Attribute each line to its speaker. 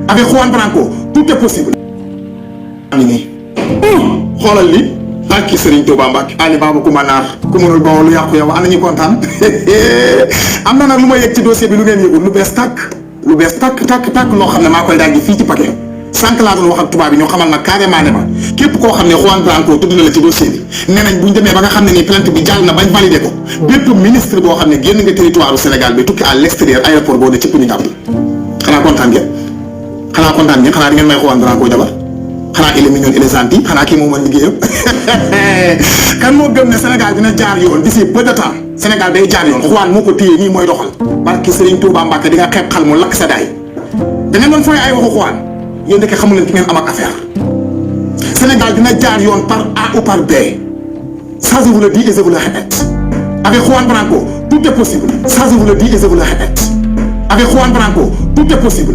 Speaker 1: avec Juan Branco tout est possible. xoolal li ak Serigne Touba Mbacke Ali Baba Coumba Naar ku mënul bawoo lu yàqu yow ana ñu kontaan am na nag lu ma yëg ci dossier bi lu ngeen yëgul lu bees tàkk loo xam ne maa koy daal di fii ci paquet sànq laa doon wax ak tubaab bi ñoo xamal nag carrément ne ma képp koo xam ne Juan Branco tudd na la ci dossier bi nee nañ buñ demee ba nga xam ne nii plainte bi jàll na bañ validé ko bépp ministre boo xam ne génn nga territoire du Sénégal bi tukki à l'extérieur aéroport boo de ci ñu jàpp xanaa kontaan ngeen xanaa di ngeen may Juan Branco jabar xanaa il est mignon il est gentil xanaa kii moo mën liggéeyam kan moo gëm ne Sénégal dina jaar yoon d'ici peu de temps Sénégal day jaar yoon Juan moo ko téye nii mooy doxal barki Serigne Touba Mbacke di nga xeeb xal mu lakk sa daay da ngeen doon fooy ay waxu Juan yéen dëkk xamul leen ki ngeen am ak affaire Sénégal dina jaar yoon par A ou par B ça je vous le dis et je vous le répète avec Juan Branco tout est possible ça je vous le dis et je vous le répète avec Juan Branco tout est possible.